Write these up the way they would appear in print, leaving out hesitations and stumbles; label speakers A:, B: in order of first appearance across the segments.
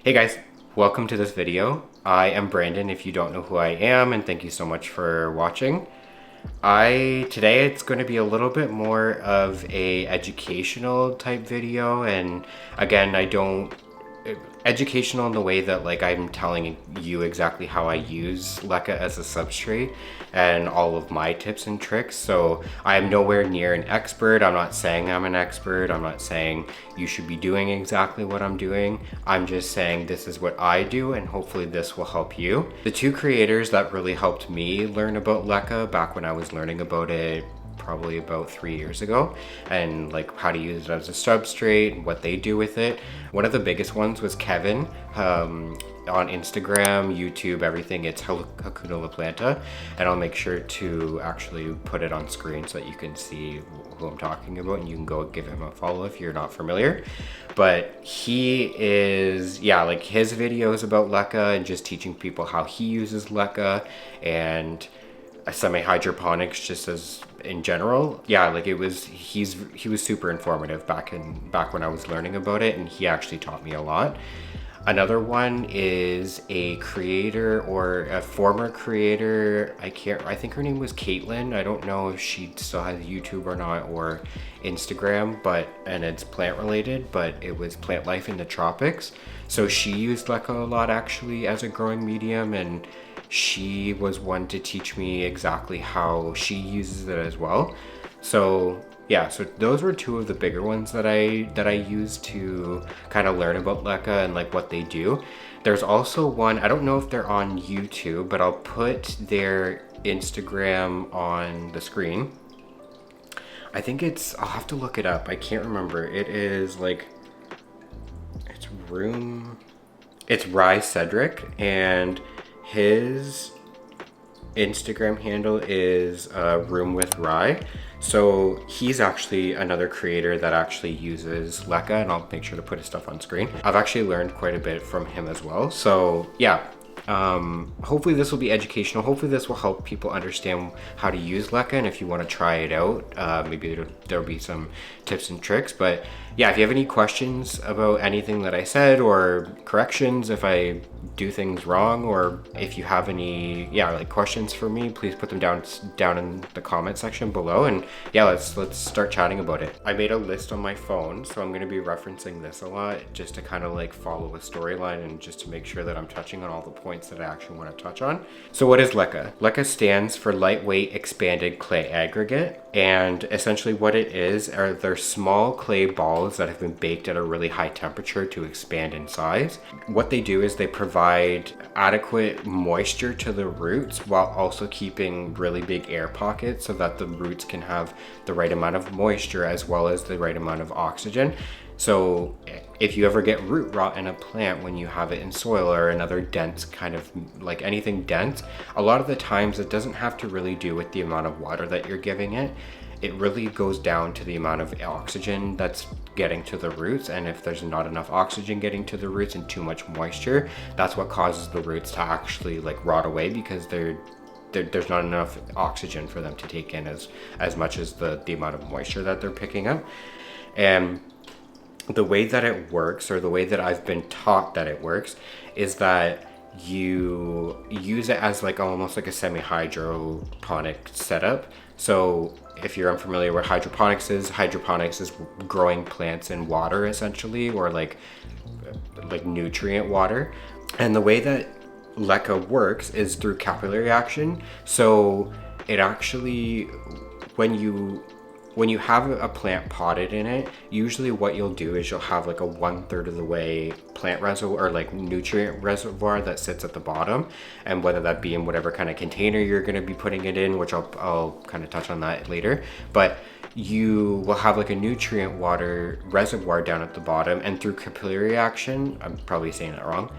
A: Hey guys, welcome to this video. I am Brandon if you don't know who I am, and thank you so much for watching. Today it's going to be a little bit more of a educational type video, and again, educational in the way that like I'm telling you exactly how I use Leca as a substrate and all of my tips and tricks. So I am nowhere near an expert. I'm not saying I'm an expert. I'm not saying you should be doing exactly what I'm doing. I'm just saying this is what I do, and hopefully this will help you. The two creators that really helped me learn about Leca back when I was learning about it probably about 3 years ago, and like how to use it as a substrate, what they do with it. One of the biggest ones was Kevin, on Instagram, YouTube, everything. It's Hakuna La Planta, and I'll make sure to actually put it on screen so that you can see who I'm talking about, and you can go give him a follow if you're not familiar. But he is, yeah, like his videos about Leca and just teaching people how he uses Leca and semi-hydroponics just as in general. Yeah, like he was super informative back when I was learning about it, and he actually taught me a lot. Another one is a creator or a former creator. I think her name was Caitlin. I don't know if she still has YouTube or not, or Instagram, and it's plant related, but it was Plant Life in the Tropics. So she used Leca a lot actually as a growing medium, and she was one to teach me exactly how she uses it as well. So yeah, so those were two of the bigger ones that I used to kind of learn about Leca and like what they do. There's also one, I don't know if they're on YouTube, but I'll put their Instagram on the screen. I think I'll have to look it up. I can't remember. It is like, it's Rye Cedric, and his Instagram handle is Room with Rye. So he's actually another creator that actually uses Leca, and I'll make sure to put his stuff on screen. I've actually learned quite a bit from him as well. So yeah, hopefully this will be educational. Hopefully this will help people understand how to use Leca, and if you want to try it out, maybe there'll be some tips and tricks. But yeah, if you have any questions about anything that I said, or corrections if I do things wrong, or if you have any like questions for me, please put them down in the comment section below, and yeah, let's start chatting about it. I made a list on my phone, so I'm going to be referencing this a lot just to kind of like follow a storyline, and just to make sure that I'm touching on all the points that I actually want to touch on. So what is Leca? Leca stands for lightweight expanded clay aggregate, and essentially what it is are they're small clay balls that have been baked at a really high temperature to expand in size. What they do is they provide adequate moisture to the roots while also keeping really big air pockets so that the roots can have the right amount of moisture as well as the right amount of oxygen. So if you ever get root rot in a plant when you have it in soil or another dense kind of like anything dense, a lot of the times it doesn't have to really do with the amount of water that you're giving it. It really goes down to the amount of oxygen that's getting to the roots, and if there's not enough oxygen getting to the roots and too much moisture, that's what causes the roots to actually like rot away, because there's not enough oxygen for them to take in as much as the amount of moisture that they're picking up. And the way that it works, or the way that I've been taught that it works, is that you use it as like almost like a semi-hydroponic setup. So if you're unfamiliar with hydroponics is growing plants in water essentially, or like nutrient water. And the way that Leca works is through capillary action. So it actually, when you have a plant potted in it, usually what you'll do is you'll have like a 1/3 of the way plant reservoir, or like nutrient reservoir, that sits at the bottom, and whether that be in whatever kind of container you're going to be putting it in, which I'll kind of touch on that later. But you will have like a nutrient water reservoir down at the bottom, and through capillary action, I'm probably saying that wrong,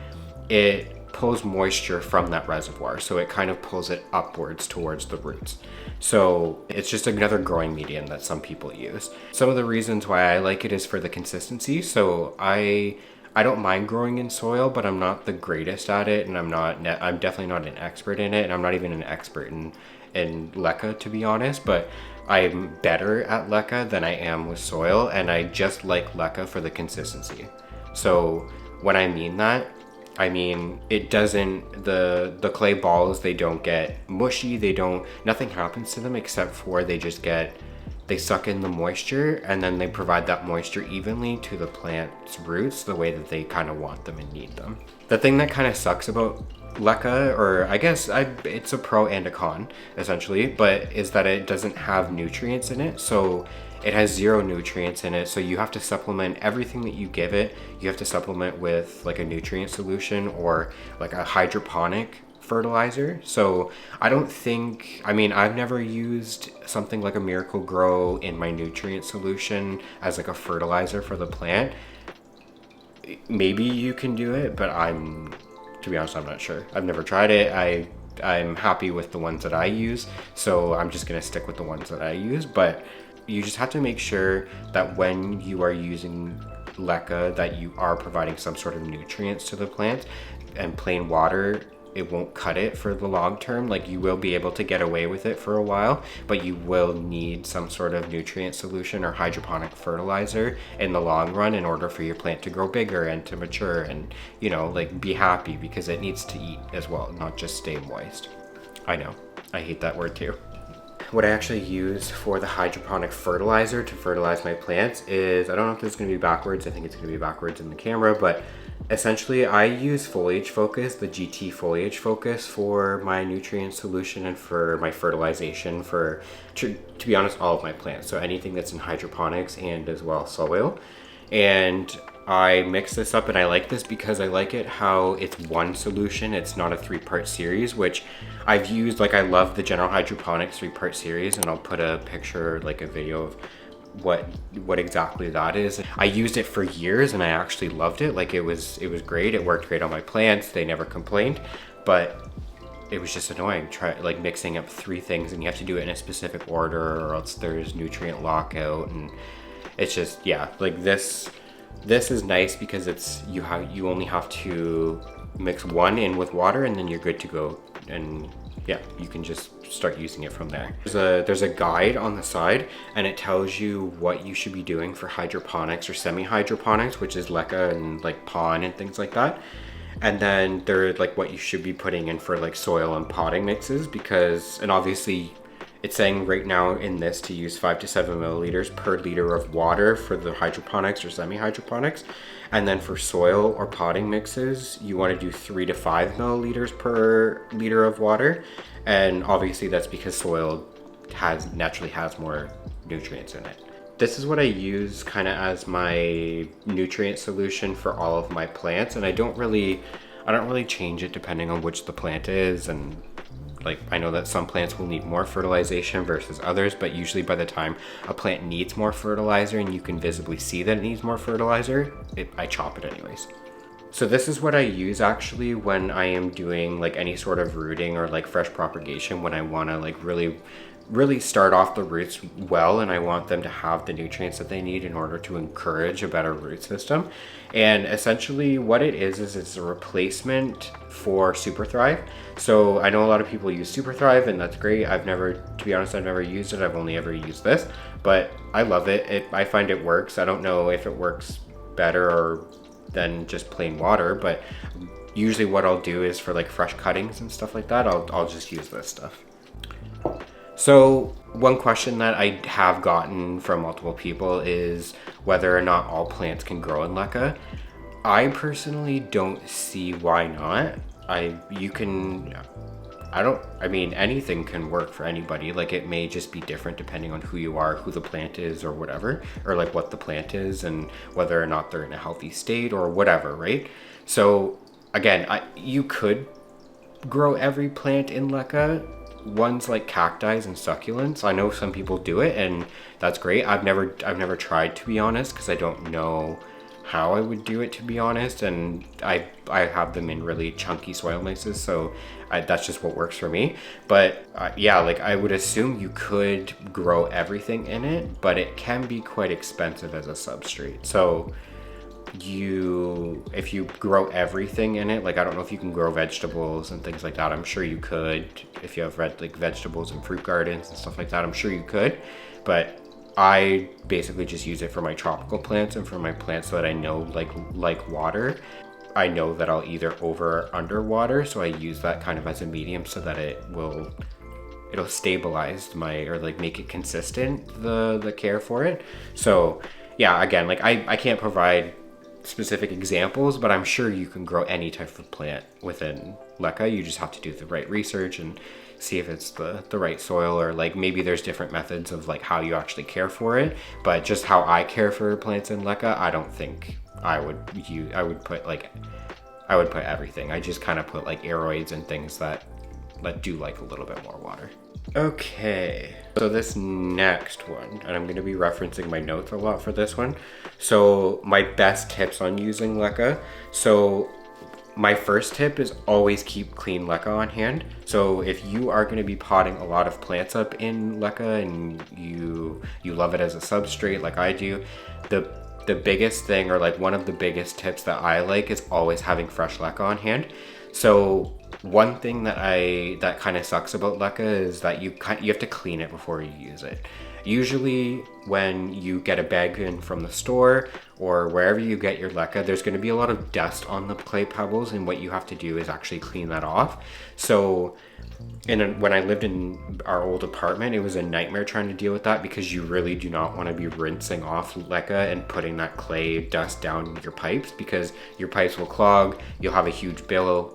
A: it pulls moisture from that reservoir, so it kind of pulls it upwards towards the roots. So it's just another growing medium that some people use. Some of the reasons why I like it is for the consistency. So I don't mind growing in soil, but I'm not the greatest at it, and I'm definitely not an expert in it, and I'm not even an expert in Leca, to be honest. But I'm better at Leca than I am with soil, and I just like Leca for the consistency. So when I mean that, I mean, it doesn't, the clay balls, they don't get mushy, nothing happens to them except for they suck in the moisture, and then they provide that moisture evenly to the plant's roots the way that they kind of want them and need them. The thing that kind of sucks about Leca, or I guess it's a pro and a con essentially, but is that it doesn't have nutrients in it. So it has 0 nutrients in it, so you have to supplement everything that you give it. You have to supplement with like a nutrient solution or like a hydroponic fertilizer. So I don't think, I mean, I've never used something like a Miracle Grow in my nutrient solution as like a fertilizer for the plant. Maybe you can do it, but to be honest, I'm not sure. I've never tried it. I'm happy with the ones that I use, so I'm just gonna stick with the ones that I use. But you just have to make sure that when you are using Leca, that you are providing some sort of nutrients to the plant, and plain water, it won't cut it for the long term. Like, you will be able to get away with it for a while, but you will need some sort of nutrient solution or hydroponic fertilizer in the long run in order for your plant to grow bigger and to mature and, you know, like, be happy, because it needs to eat as well, not just stay moist. I know, I hate that word too. What I actually use for the hydroponic fertilizer to fertilize my plants is, I don't know if this is going to be backwards, I think it's going to be backwards in the camera, but essentially I use Foliage Focus, the GT Foliage Focus, for my nutrient solution and for my fertilization for, to be honest, all of my plants. So anything that's in hydroponics and as well soil. And I mix this up, and I like this because I like it how it's one solution. It's not a 3-part series, which I've used. Like, I love the General Hydroponics 3-part series, and I'll put a picture, like a video of what exactly that is. I used it for years and I actually loved it. Like, it was great. It worked great on my plants. They never complained, but it was just annoying like mixing up 3 things, and you have to do it in a specific order or else there's nutrient lockout, and it's just, yeah, like this is nice because it's you only have to mix one in with water and then you're good to go, and yeah, you can just start using it from there. There's a guide on the side, and it tells you what you should be doing for hydroponics or semi-hydroponics, which is Leca and like pond and things like that. And then there's like what you should be putting in for like soil and potting mixes, because, and obviously it's saying right now in this to use 5 to 7 milliliters per liter of water for the hydroponics or semi-hydroponics. And then for soil or potting mixes, you want to do 3 to 5 milliliters per liter of water. And obviously that's because soil naturally has more nutrients in it. This is what I use kind of as my nutrient solution for all of my plants. And I don't really change it depending on which the plant is. And like, I know that some plants will need more fertilization versus others, but usually by the time a plant needs more fertilizer and you can visibly see that it needs more fertilizer, I chop it anyways. So this is what I use actually when I am doing like any sort of rooting or like fresh propagation, when I want to like really start off the roots well, and I want them to have the nutrients that they need in order to encourage a better root system. And essentially what it is it's a replacement for Super Thrive. So I know a lot of people use Super Thrive, and that's great. To be honest, I've never used it. I've only ever used this, but I love it. I find it works. I don't know if it works better than just plain water, but usually what I'll do is for like fresh cuttings and stuff like that, I'll just use this stuff. So one question that I have gotten from multiple people is whether or not all plants can grow in Leca. I personally don't see why not. Anything can work for anybody. Like, it may just be different depending on who you are, who the plant is or whatever, or like what the plant is and whether or not they're in a healthy state or whatever, right? So again, you could grow every plant in Leca. Ones like cacti and succulents, I know some people do it, and that's great. I've never tried, to be honest, because I don't know how I would do it, to be honest, and I have them in really chunky soil mixes, so that's just what works for me. But yeah, like, I would assume you could grow everything in it, but it can be quite expensive as a substrate. So if you grow everything in it, like, I don't know if you can grow vegetables and things like that. I'm sure you could if you have like vegetables and fruit gardens and stuff like that. I'm sure you could, but I basically just use it for my tropical plants and for my plants that I know like water. I know that I'll either over or underwater, so I use that kind of as a medium so that it'll stabilize or like make it consistent, the care for it. So yeah, again, like I can't provide specific examples, but I'm sure you can grow any type of plant within Leca. You just have to do the right research and see if it's the right soil, or like maybe there's different methods of like how you actually care for it. But just how I care for plants in Leca, I don't think I would put everything. I just kind of put like aeroids and things that do like a little bit more water. Okay, so this next one, and I'm going to be referencing my notes a lot for this one. So my best tips on using Leca. So my first tip is always keep clean Leca on hand. So if you are going to be potting a lot of plants up in Leca and you love it as a substrate like I do, the biggest thing, or like one of the biggest tips that I like, is always having fresh Leca on hand. So one thing that kind of sucks about Leca is that you have to clean it before you use it. Usually when you get a bag in from the store or wherever you get your Leca, there's going to be a lot of dust on the clay pebbles, and what you have to do is actually clean that off. So when I lived in our old apartment, it was a nightmare trying to deal with that, because you really do not want to be rinsing off Leca and putting that clay dust down your pipes, because your pipes will clog. You'll have a huge bill,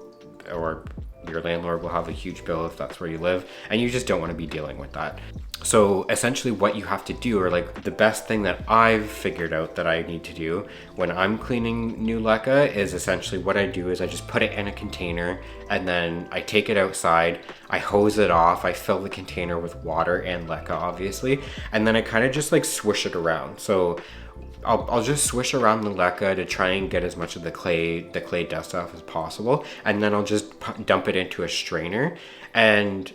A: or your landlord will have a huge bill if that's where you live, and you just don't want to be dealing with that. So essentially what you have to do, or like the best thing that I've figured out that I need to do when I'm cleaning new Leca, is essentially what I do is I just put it in a container, and then I take it outside, I hose it off, I fill the container with water and Leca obviously, and then I kind of just like swish it around. So I'll just swish around the Leca to try and get as much of the clay dust off as possible, and then I'll just dump it into a strainer, and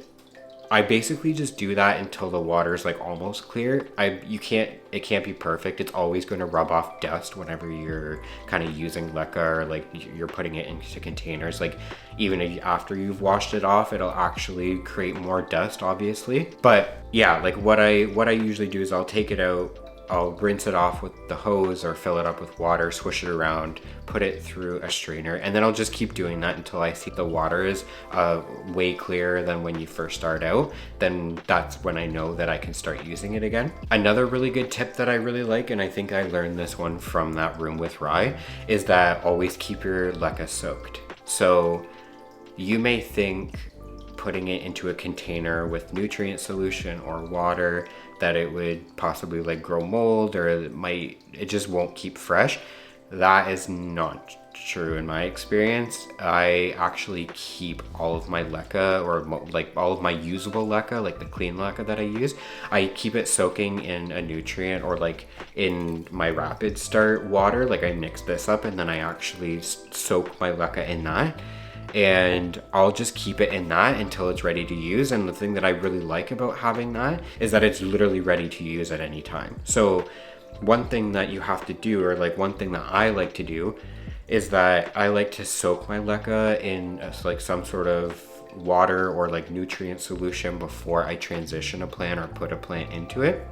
A: I basically just do that until the water is like almost clear. It can't be perfect. It's always going to rub off dust whenever you're kind of using Leca, or like you're putting it into containers. Like even after you've washed it off, it'll actually create more dust, obviously. But yeah, like what I usually do is I'll take it out, I'll rinse it off with the hose or fill it up with water, swish it around, put it through a strainer, and then I'll just keep doing that until I see the water is way clearer than when you first start out. Then that's when I know that I can start using it again. Another really good tip that I really like, and I think I learned this one from that room with Rye, is that always keep your Leca soaked. So you may think putting it into a container with nutrient solution or water that it would possibly like grow mold, or it just won't keep fresh. That is not true in my experience. I actually keep all of my Leca, or like all of my usable Leca, like the clean Leca that I use, I keep it soaking in a nutrient, or like in my rapid start water. Like I mix this up and then I actually soak my Leca in that, and I'll just keep it in that until it's ready to use. And the thing that I really like about having that is that it's literally ready to use at any time. So one thing that you have to do, or like one thing that I like to do, is that I like to soak my Leca in like some sort of water or like nutrient solution before I transition a plant or put a plant into it.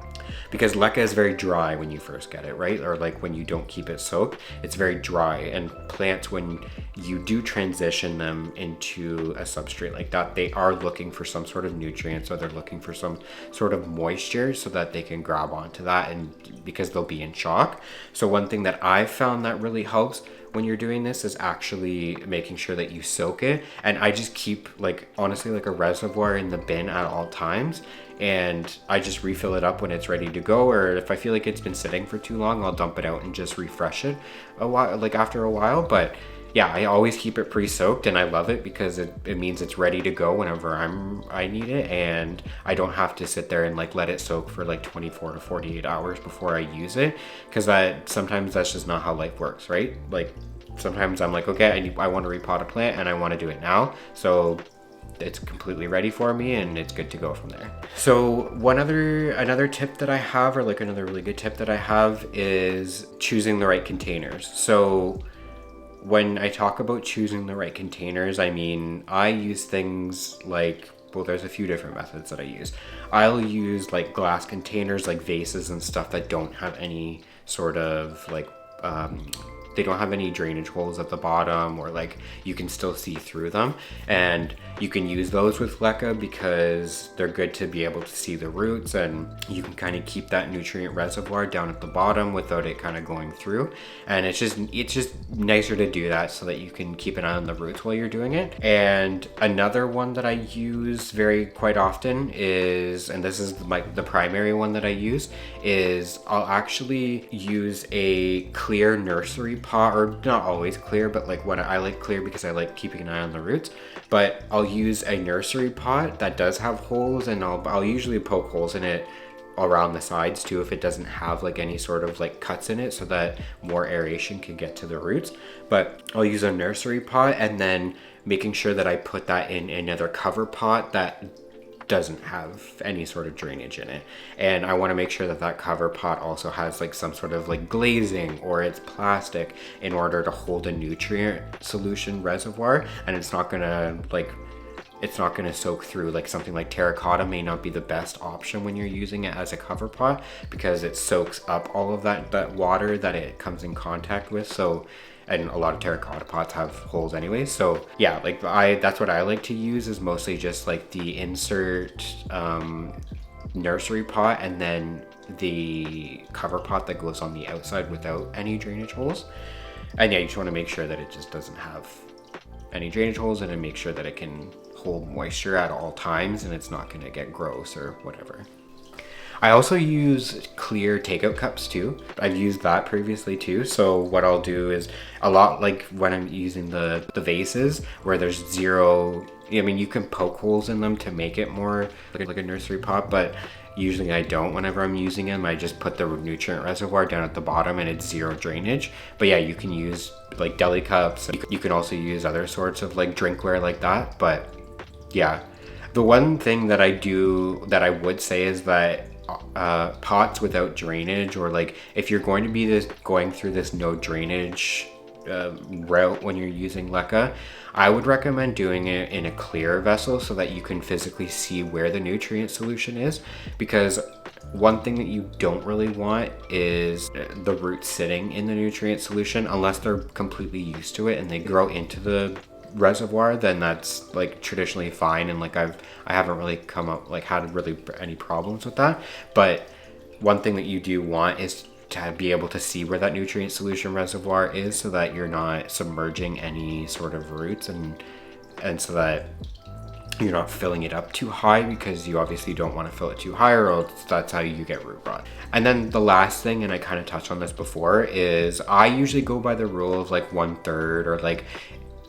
A: Because Leca is very dry when you first get it, right? Or like when you don't keep it soaked, it's very dry. And plants, when you do transition them into a substrate like that, they are looking for some sort of nutrients, or they're looking for some sort of moisture so that they can grab onto that, and because they'll be in shock. So one thing that I've found that really helps when you're doing this is actually making sure that you soak it. And I just keep like honestly like a reservoir in the bin at all times, and I just refill it up when it's ready to go. Or if I feel like it's been sitting for too long, I'll dump it out and just refresh it a while, like after a while. But yeah, I always keep it pre-soaked, and I love it because it means it's ready to go whenever I need it, and I don't have to sit there and like let it soak for like 24 to 48 hours before I use it, because sometimes that's just not how life works, right? Like sometimes I'm like, okay, I want to repot a plant and I want to do it now, so it's completely ready for me and it's good to go from there. So another tip that I have, or like another really good tip that I have, is choosing the right containers. So when I talk about choosing the right containers, I mean, I use things like, well, there's a few different methods that I use. I'll use like glass containers, like vases and stuff that don't have any sort of like they don't have any drainage holes at the bottom, or like you can still see through them. And you can use those with Leca because they're good to be able to see the roots, and you can kind of keep that nutrient reservoir down at the bottom without it kind of going through. And it's just nicer to do that so that you can keep an eye on the roots while you're doing it. And another one that I use quite often is, and this is the primary one that I use, is I'll actually use a clear nursery pot, or not always clear, but like when I like clear because I like keeping an eye on the roots. But I'll use a nursery pot that does have holes, and I'll usually poke holes in it around the sides too if it doesn't have like any sort of like cuts in it, so that more aeration can get to the roots. But I'll use a nursery pot, and then making sure that I put that in another cover pot that doesn't have any sort of drainage in it. And I want to make sure that that cover pot also has like some sort of like glazing, or it's plastic, in order to hold a nutrient solution reservoir, and it's not gonna soak through. Like something like terracotta may not be the best option when you're using it as a cover pot, because it soaks up all of that water that it comes in contact with. So, and a lot of terracotta pots have holes anyway. So yeah, like that's what I like to use, is mostly just like the insert nursery pot, and then the cover pot that goes on the outside without any drainage holes. And yeah, you just want to make sure that it just doesn't have any drainage holes, and then make sure that it can hold moisture at all times and it's not going to get gross or whatever. I also use clear takeout cups too. I've used that previously too. So what I'll do is, a lot like when I'm using the vases where there's zero, I mean, you can poke holes in them to make it more like a nursery pot, but usually I don't. Whenever I'm using them, I just put the nutrient reservoir down at the bottom and it's zero drainage. But yeah, you can use like deli cups. You can also use other sorts of like drinkware like that. But yeah, the one thing that I would say is that pots without drainage, or like if you're going to be going through this no drainage route when you're using Leca, I would recommend doing it in a clear vessel so that you can physically see where the nutrient solution is. Because one thing that you don't really want is the roots sitting in the nutrient solution, unless they're completely used to it and they grow into the reservoir. Then that's like traditionally fine, and like I haven't really had really any problems with that. But one thing that you do want is to be able to see where that nutrient solution reservoir is, so that you're not submerging any sort of roots, and so that you're not filling it up too high, because you obviously don't want to fill it too high, or else that's how you get root rot. And then the last thing, and I kind of touched on this before, is I usually go by the rule of like 1/3, or like,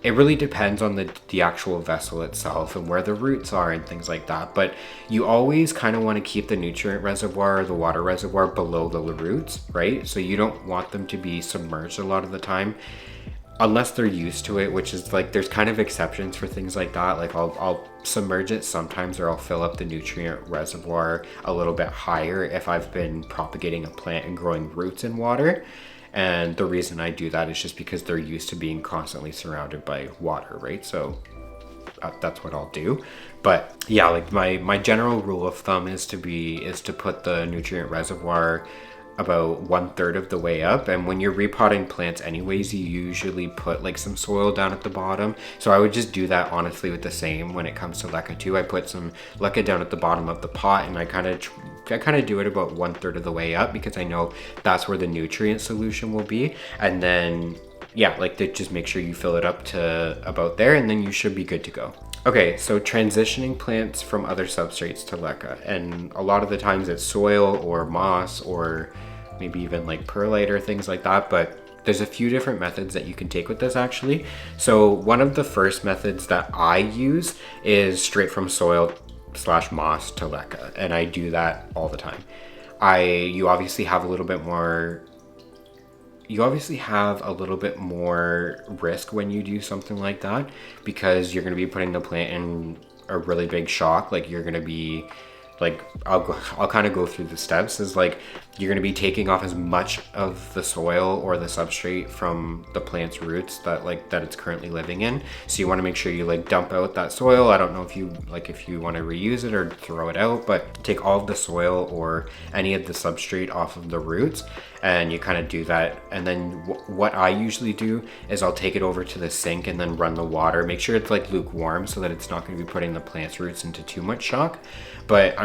A: it really depends on the actual vessel itself and where the roots are and things like that. But you always kind of want to keep the nutrient reservoir or the water reservoir below the roots, right? So you don't want them to be submerged a lot of the time, unless they're used to it, which is like, there's kind of exceptions for things like that. Like I'll submerge it sometimes, or I'll fill up the nutrient reservoir a little bit higher if I've been propagating a plant and growing roots in water. And the reason I do that is just because they're used to being constantly surrounded by water, right? So that's what I'll do. But yeah, like my general rule of thumb is to put the nutrient reservoir about 1/3 of the way up. And when you're repotting plants anyways, you usually put like some soil down at the bottom. So I would just do that honestly with the same when it comes to Leca too. I put some Leca down at the bottom of the pot, and I kind of do it about 1/3 of the way up, because I know that's where the nutrient solution will be. And then yeah, like just make sure you fill it up to about there, and then you should be good to go. Okay, so transitioning plants from other substrates to Leca, and a lot of the times it's soil or moss, or maybe even like perlite or things like that. But there's a few different methods that you can take with this actually. So one of the first methods that I use is straight from soil / moss to Leca, and I do that all the time. You obviously have a little bit more risk when you do something like that, because you're going to be putting the plant in a really big shock. Like you're going to be like, I'll kind of go through the steps. Is like, you're going to be taking off as much of the soil or the substrate from the plant's roots that it's currently living in. So you want to make sure you like dump out that soil. I don't know if you want to reuse it or throw it out, but take all of the soil or any of the substrate off of the roots, and you kind of do that. And then what I usually do is I'll take it over to the sink and then run the water. Make sure it's like lukewarm so that it's not going to be putting the plant's roots into too much shock. But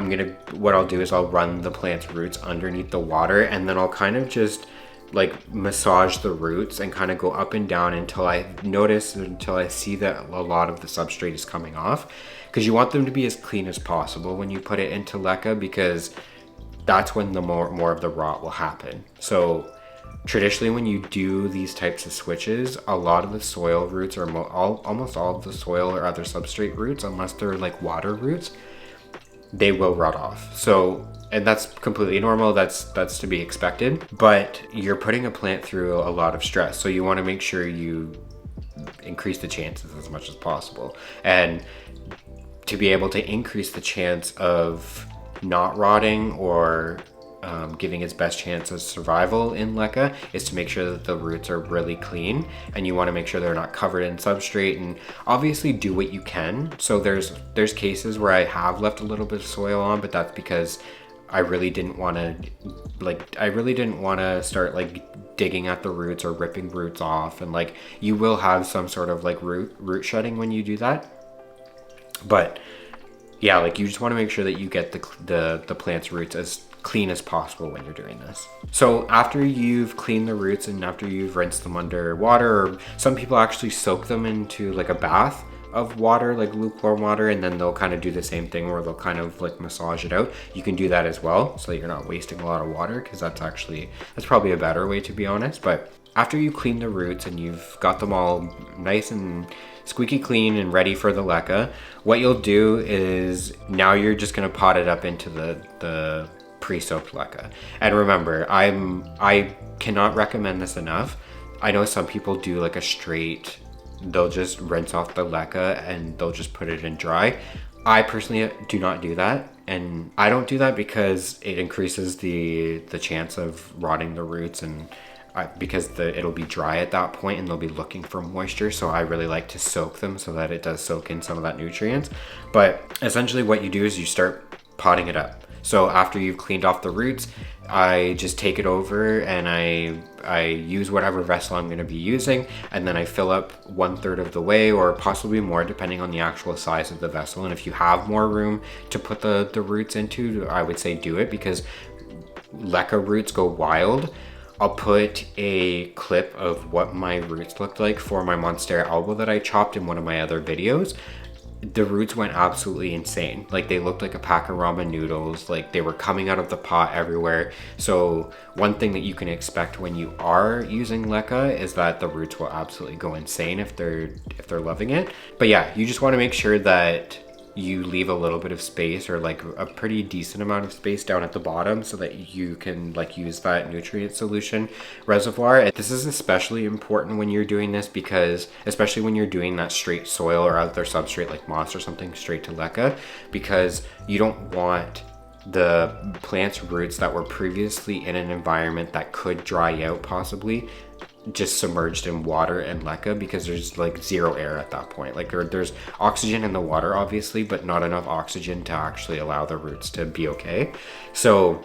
A: what I'll do is I'll run the plant's roots underneath the water, and then I'll kind of just like massage the roots and kind of go up and down until I see that a lot of the substrate is coming off, because you want them to be as clean as possible when you put it into Leca, because that's when the more of the rot will happen. So traditionally when you do these types of switches, a lot of the soil roots, or almost all of the soil or other substrate roots, unless they're like water roots, they will rot off. So, and that's completely normal. That's to be expected, but you're putting a plant through a lot of stress. So you want to make sure you increase the chances as much as possible. And to be able to increase the chance of not rotting or giving its best chance of survival in Leca is to make sure that the roots are really clean, and you want to make sure they're not covered in substrate, and obviously do what you can. So there's cases where I have left a little bit of soil on, but that's because I really didn't want to start like digging at the roots or ripping roots off, and like you will have some sort of like root shedding when you do that. But yeah, like you just want to make sure that you get the plant's roots as clean as possible when you're doing this. So after you've cleaned the roots and after you've rinsed them under water, or some people actually soak them into like a bath of water, like lukewarm water, and then they'll kind of do the same thing where they'll kind of like massage it out. You can do that as well, so that you're not wasting a lot of water, because that's probably a better way, to be honest. But after you clean the roots and you've got them all nice and squeaky clean and ready for the Leca, what you'll do is now you're just going to pot it up into the pre-soaked Leca. And remember, I cannot recommend this enough. I know some people do like a straight, they'll just rinse off the Leca and they'll just put it in dry. I personally do not do that, and I don't do that because it increases the chance of rotting the roots, and because it'll be dry at that point and they'll be looking for moisture. So I really like to soak them so that it does soak in some of that nutrients. But essentially what you do is you start potting it up. So after you've cleaned off the roots, I just take it over and I use whatever vessel I'm going to be using, and then I fill up 1/3 of the way, or possibly more depending on the actual size of the vessel. And if you have more room to put the roots into, I would say do it, because Leca roots go wild. I'll put a clip of what my roots looked like for my Monstera alba that I chopped in one of my other videos. The roots went absolutely insane. Like they looked like a pack of ramen noodles. Like they were coming out of the pot everywhere. So one thing that you can expect when you are using Leca is that the roots will absolutely go insane if they're loving it. But yeah, you just want to make sure that you leave a little bit of space, or like a pretty decent amount of space down at the bottom, so that you can like use that nutrient solution reservoir. And this is especially important when you're doing this, because especially when you're doing that straight soil or other substrate like moss or something straight to Leca, because you don't want the plant's roots that were previously in an environment that could dry out possibly just submerged in water and Leca, because there's like zero air at that point. Like there's oxygen in the water obviously, but not enough oxygen to actually allow the roots to be okay. So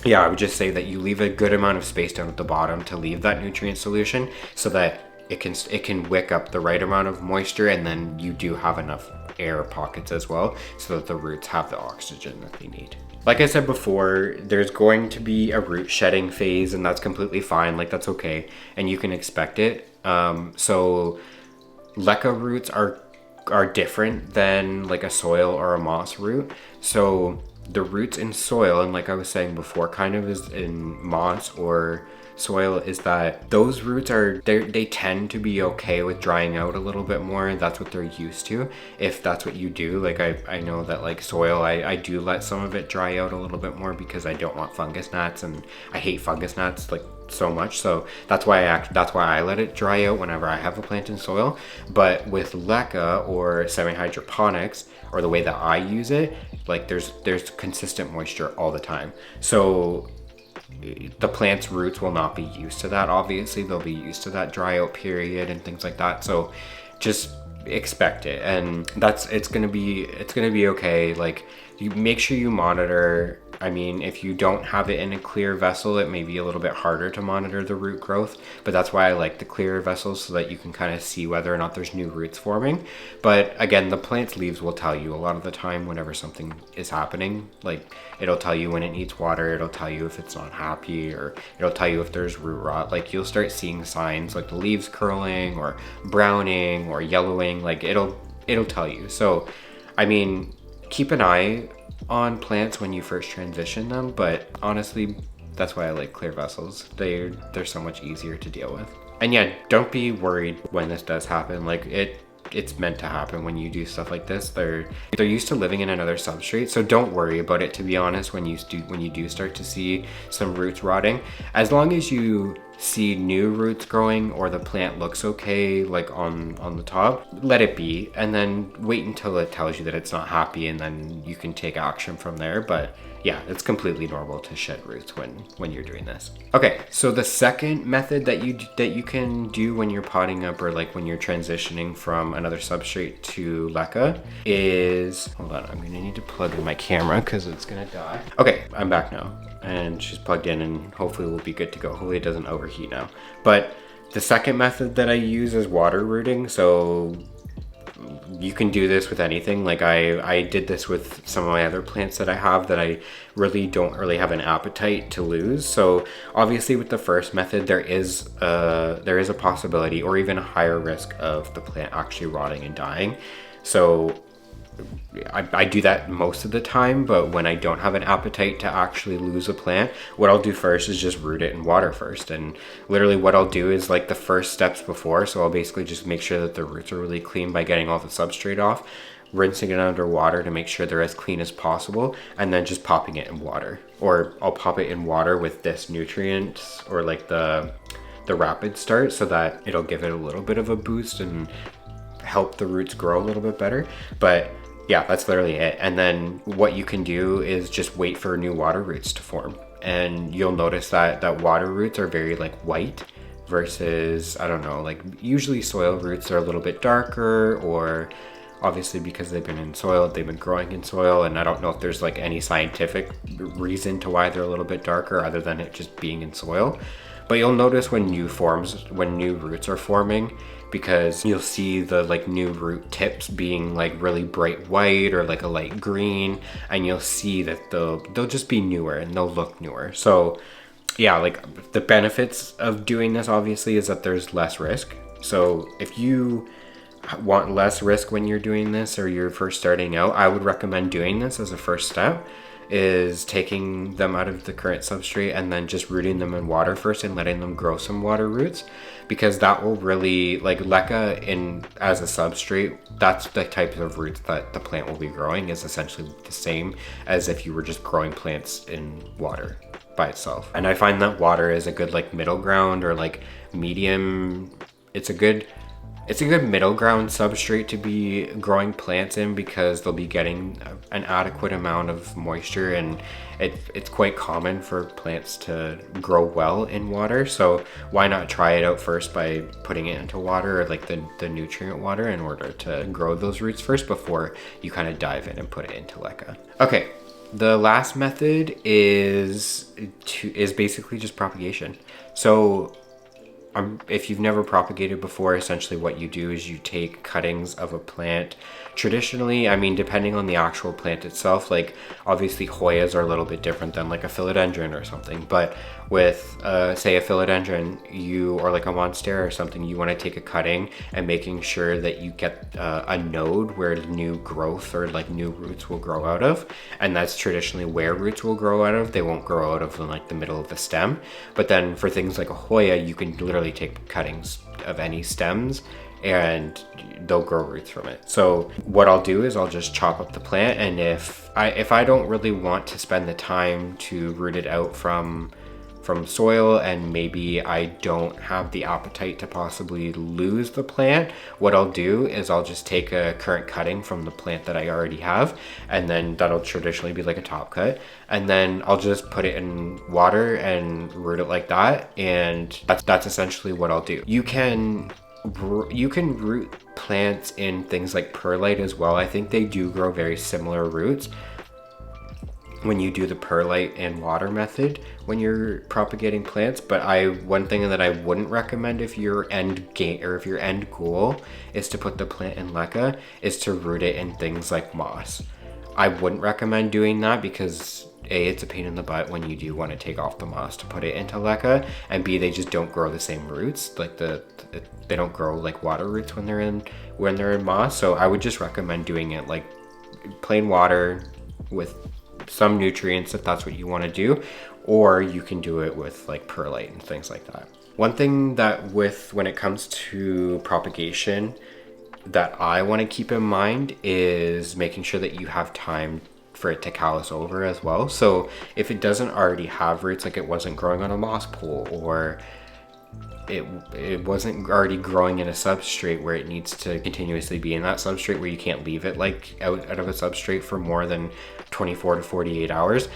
A: yeah, I would just say that you leave a good amount of space down at the bottom to leave that nutrient solution, so that it can wick up the right amount of moisture, and then you do have enough air pockets as well, so that the roots have the oxygen that they need. Like I said before, there's going to be a root shedding phase, and that's completely fine. Like that's okay, and you can expect it. So Leca roots are different than like a soil or a moss root. So the roots in soil, and like I was saying before, kind of is in moss or soil, is that those roots they tend to be okay with drying out a little bit more. That's what they're used to, if that's what you do. Like I know that like soil, I do let some of it dry out a little bit more, because I don't want fungus gnats, and I hate fungus gnats like so much. So that's why I let it dry out whenever I have a plant in soil. But with Leca or semi-hydroponics, or the way that I use it, like there's consistent moisture all the time. So the plant's roots will not be used to that. Obviously, they'll be used to that dry out period and things like that. So just expect it, and it's gonna be okay. Like, you make sure you monitor. I mean, if you don't have it in a clear vessel, it may be a little bit harder to monitor the root growth, but that's why I like the clear vessels, so that you can kind of see whether or not there's new roots forming. But again, the plant's leaves will tell you a lot of the time whenever something is happening. Like, it'll tell you when it needs water, it'll tell you if it's not happy, or it'll tell you if there's root rot. Like, you'll start seeing signs like the leaves curling or browning or yellowing. Like, it'll tell you. So I mean, keep an eye on plants when you first transition them, but honestly, that's why I like clear vessels. They're so much easier to deal with. And yeah, don't be worried when this does happen. Like, it's meant to happen when you do stuff like this. They're used to living in another substrate, so don't worry about it, to be honest, when you do start to see some roots rotting. As long as you see new roots growing, or the plant looks okay, like on the top, let it be, and then wait until it tells you that it's not happy, and then you can take action from there. But yeah, it's completely normal to shed roots when you're doing this. Okay, so the second method that you can do when you're potting up, or like when you're transitioning from another substrate to Leca, is, hold on, I'm gonna need to plug in my camera because it's gonna die. Okay, I'm back now, and she's plugged in, and hopefully we'll be good to go. Hopefully it doesn't overheat now. But the second method that I use is water rooting. So you can do this with anything. Like, I did this with some of my other plants that I have that I don't really have an appetite to lose. So obviously with the first method, there is a possibility, or even a higher risk, of the plant actually rotting and dying. So I do that most of the time, but when I don't have an appetite to actually lose a plant, what I'll do first is just root it in water first. And literally what I'll do is like the first steps before. So I'll basically just make sure that the roots are really clean by getting all the substrate off, rinsing it under water to make sure they're as clean as possible, and then just popping it in water. Or I'll pop it in water with this nutrient, or like the rapid start, so that it'll give it a little bit of a boost and help the roots grow a little bit better. But yeah, that's literally it. And then what you can do is just wait for new water roots to form. And you'll notice that water roots are very like white, versus, I don't know, like usually soil roots are a little bit darker, or obviously because they've been in soil, they've been growing in soil. And I don't know if there's like any scientific reason to why they're a little bit darker other than it just being in soil. But you'll notice when new roots are forming, because you'll see the like new root tips being like really bright white or like a light green, and you'll see that they'll just be newer and they'll look newer. So yeah, like the benefits of doing this obviously is that there's less risk. So if you want less risk when you're doing this, or you're first starting out, I would recommend doing this as a first step, is taking them out of the current substrate and then just rooting them in water first and letting them grow some water roots, because that will really, like Leca as a substrate, that's the type of roots that the plant will be growing, is essentially the same as if you were just growing plants in water by itself. And I find that water is a good like middle ground, or like medium. It's a good middle ground substrate to be growing plants in, because they'll be getting an adequate amount of moisture, and it's quite common for plants to grow well in water. So why not try it out first by putting it into water, or like the nutrient water, in order to grow those roots first before you kind of dive in and put it into Leca. Okay, the last method is basically just propagation. So if you've never propagated before, essentially what you do is you take cuttings of a plant. Traditionally, I mean, depending on the actual plant itself, like obviously Hoyas are a little bit different than like a philodendron or something. But with say a philodendron, or like a monstera or something, you want to take a cutting and making sure that you get a node where new growth or like new roots will grow out of. And that's traditionally where roots will grow out of. They won't grow out of like the middle of the stem. But then for things like a Hoya, you can literally take cuttings of any stems and they'll grow roots from it. So what I'll do is I'll just chop up the plant, and if I don't really want to spend the time to root it out from from soil and maybe I don't have the appetite to possibly lose the plant, what I'll do is I'll just take a current cutting from the plant that I already have, and then that'll traditionally be like a top cut, and then I'll just put it in water and root it like that, and that's essentially what I'll do. You can root plants in things like perlite as well. I think they do grow very similar roots when you do the perlite and water method when you're propagating plants. But one thing that I wouldn't recommend if your end goal is to put the plant in leca is to root it in things like moss. I wouldn't recommend doing that because A, it's a pain in the butt when you do want to take off the moss to put it into leca, and B, they just don't grow the same roots. Like they don't grow like water roots when they're in moss. So I would just recommend doing it like plain water with some nutrients if that's what you want to do, or you can do it with like perlite and things like that. One thing that when it comes to propagation that I want to keep in mind is making sure that you have time for it to callus over as well. So if it doesn't already have roots, like it wasn't growing on a moss pool, or it wasn't already growing in a substrate where it needs to continuously be in that substrate, where you can't leave it like out of a substrate for more than 24 to 48 hours.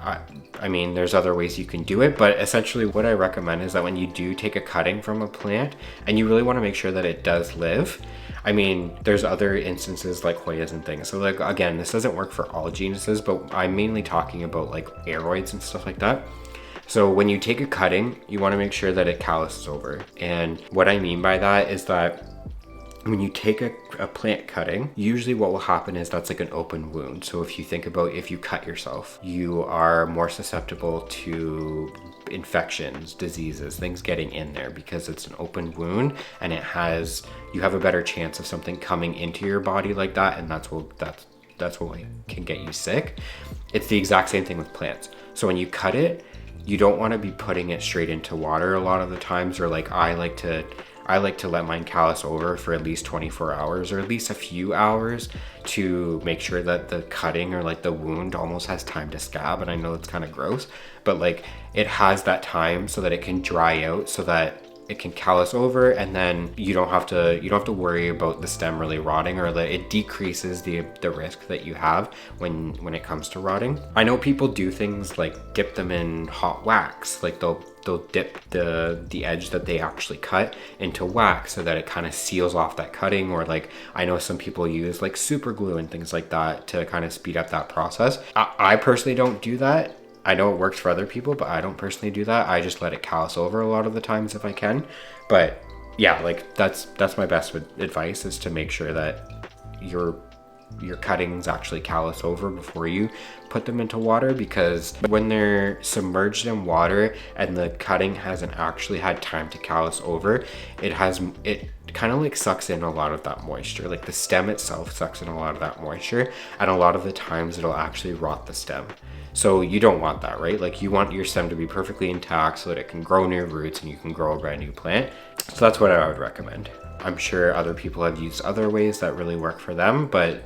A: I mean, there's other ways you can do it, but essentially what I recommend is that when you do take a cutting from a plant and you really want to make sure that it does live, I mean, there's other instances like Hoyas and things. So like, again, this doesn't work for all genuses, but I'm mainly talking about like aeroids and stuff like that. So when you take a cutting, you want to make sure that it calluses over. And what I mean by that is that when you take a plant cutting, usually what will happen is that's like an open wound. So if you think about if you cut yourself, you are more susceptible to infections, diseases, things getting in there because it's an open wound, and you have a better chance of something coming into your body like that, and that's what can get you sick. It's the exact same thing with plants. So when you cut it, you don't want to be putting it straight into water a lot of the times, or like I like to let mine callus over for at least 24 hours or at least a few hours to make sure that the cutting or like the wound almost has time to scab. And I know it's kind of gross, but like it has that time so that it can dry out, so that it can callus over, and then you don't have to worry about the stem really rotting, or that it decreases the risk that you have when it comes to rotting. I know people do things like dip them in hot wax, like they'll dip the edge that they actually cut into wax so that it kind of seals off that cutting, or like I know some people use like super glue and things like that to kind of speed up that process. I personally don't do that. I know it works for other people, but I don't personally do that. I just let it callus over a lot of the times if I can. But yeah, like that's my best advice, is to make sure that your cuttings actually callus over before you put them into water, because when they're submerged in water and the cutting hasn't actually had time to callus over, it kind of like sucks in a lot of that moisture. Like the stem itself sucks in a lot of that moisture, and a lot of the times it'll actually rot the stem. So you don't want that, right? Like you want your stem to be perfectly intact so that it can grow new roots and you can grow a brand new plant. So that's what I would recommend. I'm sure other people have used other ways that really work for them, but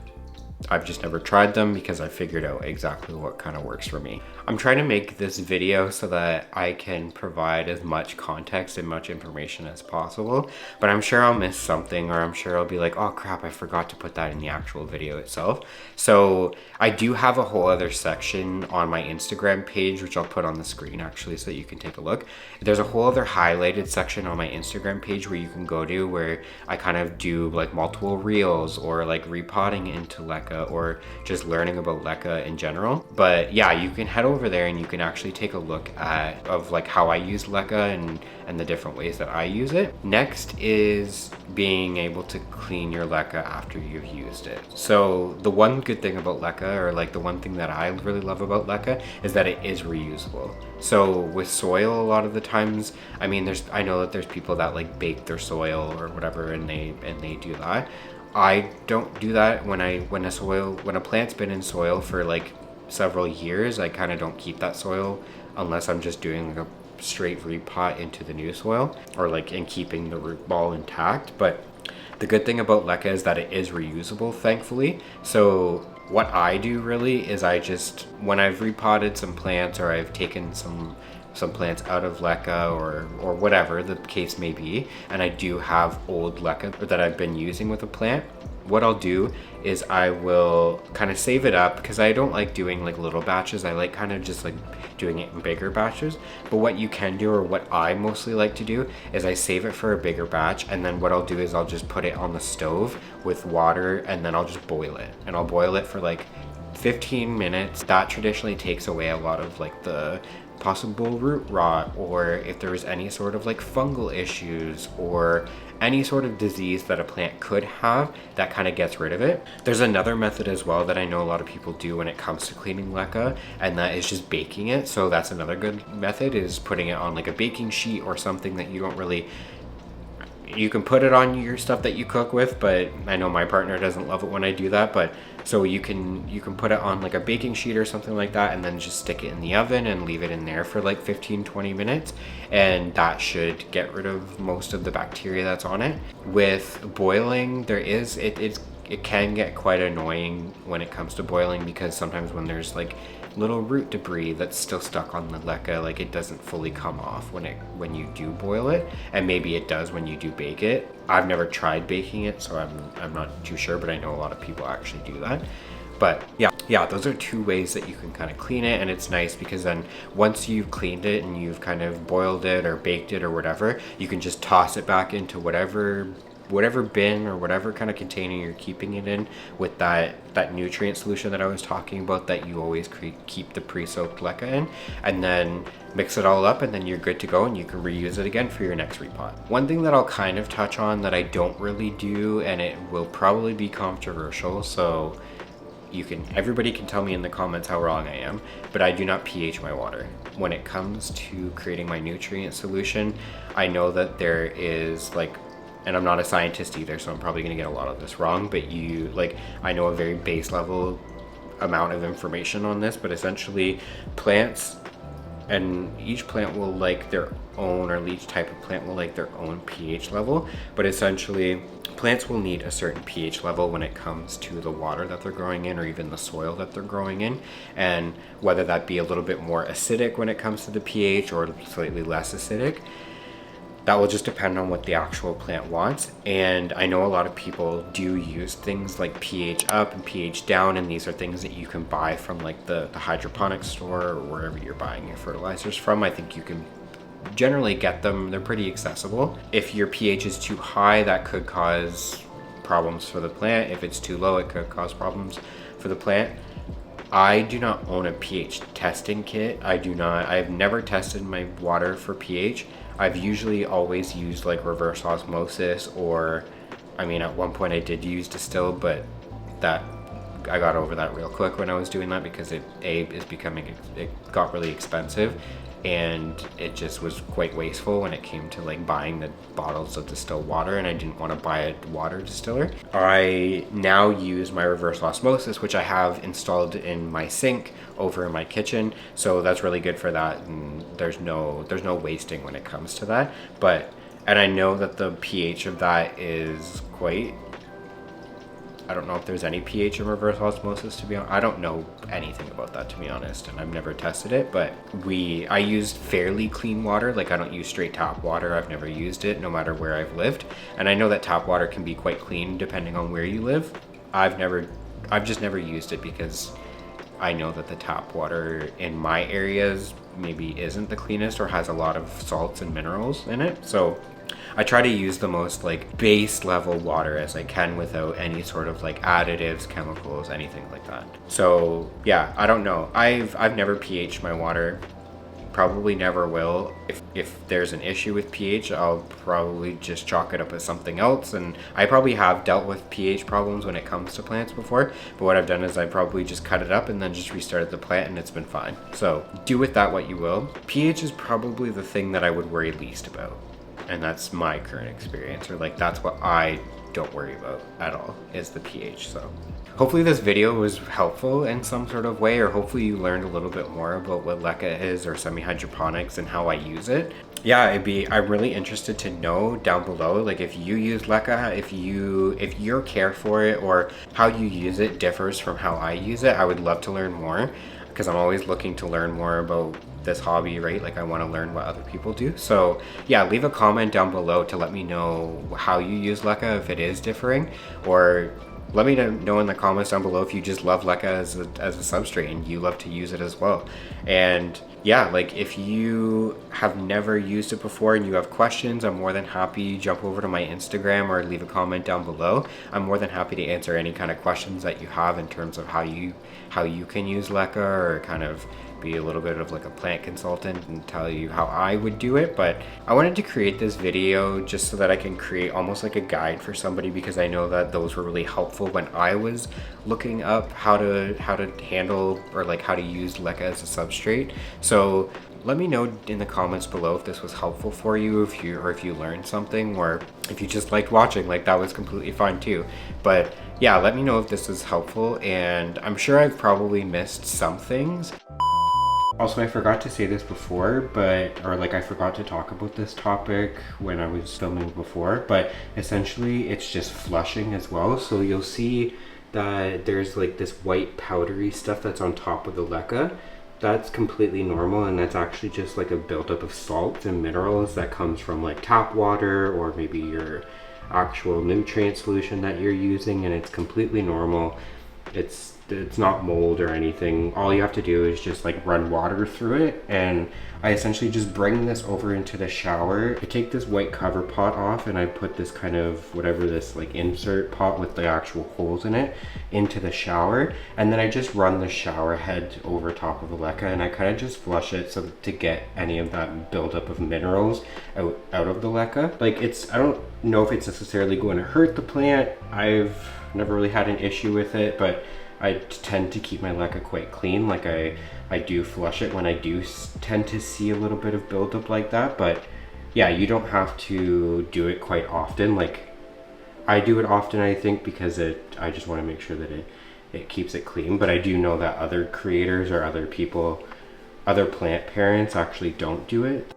A: I've just never tried them because I figured out exactly what kind of works for me. I'm trying to make this video so that I can provide as much context and much information as possible, but I'm sure I'll miss something, or I'm sure I'll be like, oh crap, I forgot to put that in the actual video itself. So I do have a whole other section on my Instagram page, which I'll put on the screen actually so that you can take a look. There's a whole other highlighted section on my Instagram page where you can go to, where I kind of do like multiple reels, or like repotting into Leca, or just learning about Leca in general. But yeah, you can head over there and you can actually take a look of like how I use Leca and the different ways that I use it. Next is being able to clean your Leca after you've used it. So the one good thing about Leca, or like the one thing that I really love about Leca, is that it is reusable. So with soil, a lot of the times, I mean, I know that there's people that like bake their soil or whatever, and they do that. I don't do that. When a plant's been in soil for like several years, I kind of don't keep that soil unless I'm just doing like a straight repot into the new soil, or like in keeping the root ball intact. But the good thing about Leca is that it is reusable, thankfully. So what I do really is when I've repotted some plants, or I've taken some some plants out of Leca or whatever the case may be, and I do have old Leca that I've been using with a plant, what I'll do is I will kind of save it up, because I don't like doing like little batches. I like kind of just like doing it in bigger batches. But what you can do, or what I mostly like to do, is I save it for a bigger batch, and then what I'll do is I'll just put it on the stove with water, and then I'll just boil it. And I'll boil it for like 15 minutes. That traditionally takes away a lot of like the possible root rot, or if there was any sort of like fungal issues or any sort of disease that a plant could have, that kind of gets rid of it. There's another method as well that I know a lot of people do when it comes to cleaning Leca, and that is just baking it. So that's another good method, is putting it on like a baking sheet or something that you don't really, you can put it on your stuff that you cook with, but I know my partner doesn't love it when I do that. But so you can put it on like a baking sheet or something like that, and then just stick it in the oven and leave it in there for like 15-20 minutes, and that should get rid of most of the bacteria that's on it. With boiling, it can get quite annoying when it comes to boiling, because sometimes when there's like little root debris that's still stuck on the Leca, like it doesn't fully come off when you do boil it, and maybe it does when you do bake it. I've never tried baking it, so I'm not too sure, but I know a lot of people actually do that. But yeah, those are two ways that you can kind of clean it, and it's nice because then once you've cleaned it and you've kind of boiled it or baked it or whatever, you can just toss it back into whatever bin or whatever kind of container you're keeping it in, with that nutrient solution that I was talking about that you always keep the pre-soaked Leca in, and then mix it all up, and then you're good to go, and you can reuse it again for your next repot. One thing that I'll kind of touch on that I don't really do, and it will probably be controversial, so everybody can tell me in the comments how wrong I am, but I do not pH my water. When it comes to creating my nutrient solution, I know that there is like, and I'm not a scientist either, so I'm probably going to get a lot of this wrong, but I know a very base level amount of information on this, but essentially plants, and each plant will like their own, or each type of plant will like their own pH level, but essentially plants will need a certain pH level when it comes to the water that they're growing in, or even the soil that they're growing in, and whether that be a little bit more acidic when it comes to the pH or slightly less acidic, that will just depend on what the actual plant wants. And I know a lot of people do use things like pH up and pH down, and these are things that you can buy from like the hydroponics store or wherever you're buying your fertilizers from. I think you can generally get them, they're pretty accessible. If your pH is too high, that could cause problems for the plant. If it's too low, it could cause problems for the plant. I do not own a pH testing kit. I've never tested my water for pH. I've usually always used like reverse osmosis, or I mean at one point I did use distilled, but that I got over that real quick when I was doing that, because it got really expensive, and it just was quite wasteful when it came to like buying the bottles of distilled water, and I didn't want to buy a water distiller. I now use my reverse osmosis, which I have installed in my sink over in my kitchen, so that's really good for that, and there's no wasting when it comes to that. And I know that the pH of that is quite, I don't know if there's any pH in reverse osmosis, to be honest. I don't know anything about that, to be honest, and I've never tested it, but I used fairly clean water. Like, I don't use straight tap water. I've never used it, no matter where I've lived. And I know that tap water can be quite clean depending on where you live. I've just never used it, because I know that the tap water in my areas maybe isn't the cleanest, or has a lot of salts and minerals in it. So I try to use the most like base level water as I can, without any sort of like additives, chemicals, anything like that. So yeah, I don't know. I've never pH'd my water. Probably never will. If there's an issue with pH, I'll probably just chalk it up as something else. And I probably have dealt with pH problems when it comes to plants before, but what I've done is I probably just cut it up and then just restarted the plant, and it's been fine. So do with that what you will. pH is probably the thing that I would worry least about, and that's my current experience, or like that's what I don't worry about at all, is the pH. So hopefully this video was helpful in some sort of way, or hopefully you learned a little bit more about what Leca is, or semi-hydroponics, and how I use it. Yeah, I'm really interested to know down below, like if you use Leca, if your care for it or how you use it differs from how I use it. I would love to learn more, because I'm always looking to learn more about this hobby, right? Like I want to learn what other people do. So yeah, leave a comment down below to let me know how you use Leca, if it is differing, or let me know in the comments down below if you just love Leca as a substrate and you love to use it as well. And yeah, like if you have never used it before and you have questions, I'm more than happy, jump over to my Instagram or leave a comment down below. I'm more than happy to answer any kind of questions that you have in terms of how you can use Leca, or kind of be a little bit of like a plant consultant and tell you how I would do it. But I wanted to create this video just so that I can create almost like a guide for somebody, because I know that those were really helpful when I was looking up how to handle, or like how to use Leca as a substrate. So let me know in the comments below if this was helpful for you, if you learned something, or if you just liked watching, like that was completely fine too. But yeah, let me know if this was helpful, and I'm sure I've probably missed some things. Also, I forgot to say this before, I forgot to talk about this topic when I was filming before, but essentially it's just flushing as well. So you'll see that there's like this white powdery stuff that's on top of the Leca. That's completely normal, and that's actually just like a buildup of salts and minerals that comes from like tap water, or maybe your actual nutrient solution that you're using, and it's completely normal. It's not mold or anything. All you have to do is just like run water through it, and I essentially just bring this over into the shower. I take this white cover pot off and I put this kind of whatever, this like insert pot with the actual holes in it, into the shower, and then I just run the shower head over top of the Leca, and I kind of just flush it so to get any of that buildup of minerals out of the Leca. Like I don't know if it's necessarily going to hurt the plant. I've never really had an issue with it, but I tend to keep my Leca quite clean. Like I do flush it when I do tend to see a little bit of buildup like that. But yeah, you don't have to do it quite often. Like I do it often, I think, because I just want to make sure that it keeps it clean. But I do know that other creators or other people, other plant parents actually don't do it.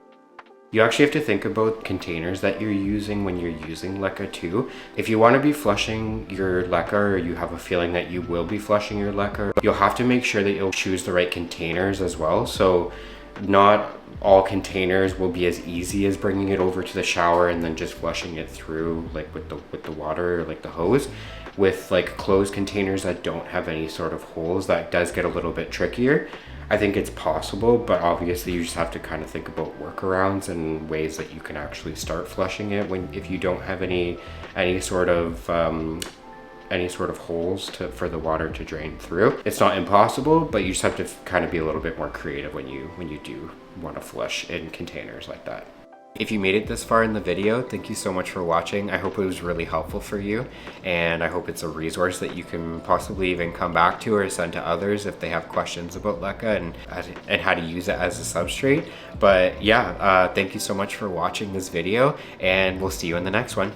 A: You actually have to think about containers that you're using when you're using Leca too. If you want to be flushing your Leca, or you have a feeling that you will be flushing your Leca, you'll have to make sure that you'll choose the right containers as well. So not all containers will be as easy as bringing it over to the shower and then just flushing it through like with the water, or like the hose. With like closed containers that don't have any sort of holes, that does get a little bit trickier. I think it's possible, but obviously you just have to kind of think about workarounds and ways that you can actually start flushing it if you don't have any sort of holes for the water to drain through. It's not impossible, but you just have to kind of be a little bit more creative when you do want to flush in containers like that. If you made it this far in the video, thank you so much for watching. I hope it was really helpful for you, and I hope it's a resource that you can possibly even come back to or send to others if they have questions about Leca and how to use it as a substrate. But yeah, thank you so much for watching this video, and we'll see you in the next one.